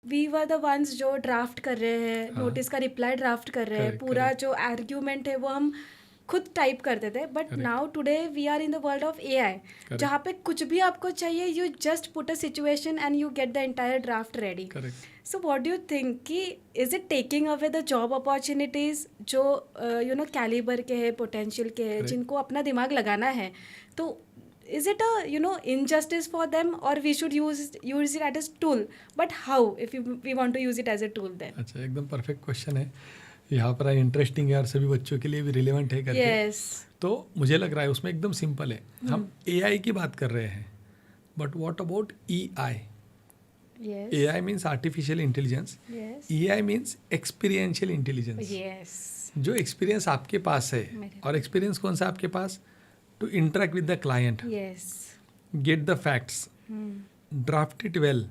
We were the ones जो draft कर रहे हैं, हाँ। नोटिस का रिप्लाई ड्राफ्ट कर रहे हैं, Correct, पूरा correct. जो आर्ग्यूमेंट है वो हम खुद टाइप करते थे, but Correct. Now today we are in the world of AI, Correct. जहाँ पे कुछ भी आपको चाहिए, you just put a situation and you get the entire draft ready. Correct. So what do you think कि is it taking away the job opportunities जो you know calibre के हैं, पोटेंशियल के हैं, Correct. जिनको अपना दिमाग लगाना है, तो is it a injustice for them, or we should use it as a tool? But how, if we want to use it as a tool then? अच्छा, एकदम परफेक्ट क्वेश्चन है. यहाँ पर इंटरेस्टिंग है और सभी बच्चों के लिए भी रिलेवेंट है करके. Yes. तो मुझे लग रहा है उसमें एकदम सिंपल है. हम AI की बात कर रहे हैं, but what about EI? Yes. AI means artificial intelligence. Yes. EI means experiential intelligence. Yes. जो एक्सपीरियंस आपके पास है, और एक्सपीरियंस कौन सा आपके पास? To interact with the client, Yes. Get the facts, draft it well,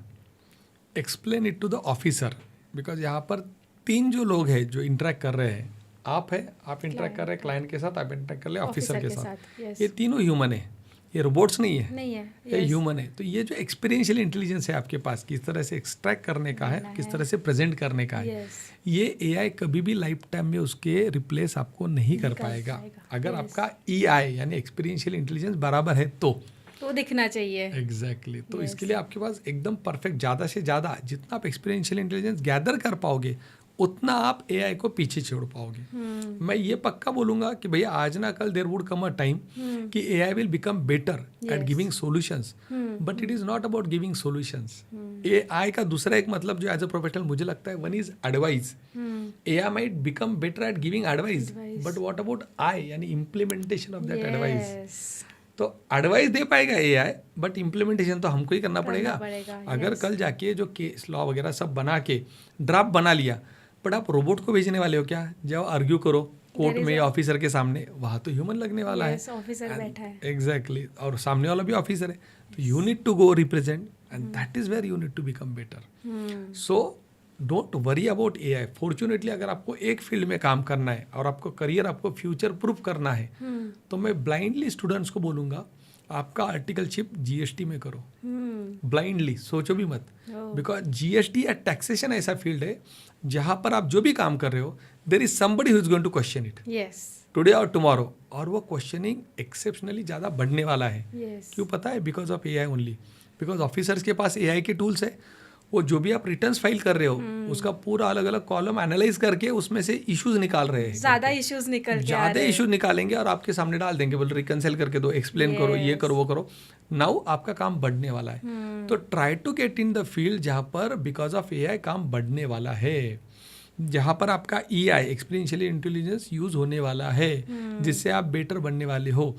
explain it to the officer. Because यहाँ पर 3 जो लोग हैं जो इंटरेक्ट कर रहे हैं, आप इंटरेक्ट कर रहे हैं क्लाइंट के साथ, आप इंटरेक्ट कर रहे हैं ऑफिसर के साथ. Yes. ये तीनों ह्यूमन है, ये रोबोट्स नहीं है, नहीं है. ये Yes. ह्यूमन है. तो ये जो एक्सपीरियंशियल इंटेलिजेंस है आपके पास, किस तरह से एक्सट्रैक्ट करने का है, किस तरह से प्रेजेंट करने का है, Yes. ये AI कभी भी लाइफ टाइम में उसके रिप्लेस आपको नहीं कर पाएगा. अगर Yes. आपका EI यानी एक्सपीरियंशियल इंटेलिजेंस बराबर है तो दिखना चाहिए. एग्जैक्टली. तो Yes. इसके लिए आपके पास एकदम परफेक्ट, ज़्यादा से ज़्यादा जितना आप एक्सपीरियंशियल इंटेलिजेंस गैदर कर पाओगे, उतना आप AI को पीछे छोड़ पाओगे. मैं ये पक्का बोलूँगा कि भैया आज ना कल there would come a time कि AI will become better at giving solutions, but it is not about giving solutions. AI का दूसरा एक मतलब जो एज अ प्रोफेशनल मुझे लगता है, one is advice. AI might become better at giving advice, but what about I, यानी implementation of that advice. Yes. तो एडवाइस दे पाएगा AI, बट इम्प्लीमेंटेशन तो हमको ही करना पड़ेगा. अगर yes. कल जाके जो केस लॉ वगैरह सब बना के ड्राफ्ट बना लिया, बट आप रोबोट को भेजने वाले हो क्या? जब आर्ग्यू करो कोर्ट में या ऑफिसर के सामने, वहाँ तो ह्यूमन लगने वाला Yes, ऑफिसर बैठा है. एग्जैक्टली. और सामने वाला भी ऑफिसर है. तो you need to go represent, and that is where you need to become better. So don't worry about AI. Fortunately अगर आपको एक फील्ड में काम करना है और आपको करियर आपको फ्यूचर प्रूफ करना है, तो मैं ब्लाइंडली स्टूडेंट्स को बोलूँगा, आपका आर्टिकलशिप GST में करो. ब्लाइंडली सोचो भी मत, बिकॉज GST या टैक्सेशन ऐसा फील्ड है जहाँ पर आप जो भी काम कर रहे हो, there is somebody who is going to question it Yes. Today और टुमारो. और वो क्वेश्चनिंग एक्सेप्शनली ज़्यादा बढ़ने वाला है. Yes. क्यों पता है? Because of AI only. Because officers के पास AI के टूल्स है. वो जो भी आप रिटर्न्स फाइल कर रहे हो, उसका पूरा अलग अलग कॉलम एनालाइज करके उसमें से इश्यूज निकाल रहे हैं. ज़्यादा इश्यूज निकल के आ ज़्यादा रहे हैं. इश्यूज निकालेंगे और आपके सामने डाल देंगे, बोल रिकंसिल करके दो, एक्सप्लेन करो, ये करो, वो करो. नाउ आपका काम बढ़ने वाला है. तो try to get in the field जहाँ पर बिकॉज ऑफ AI काम बढ़ने वाला है, जहाँ पर आपका EI एक्सपीरियंशियल इंटेलिजेंस यूज होने वाला है, जिससे आप बेटर बनने वाले हो.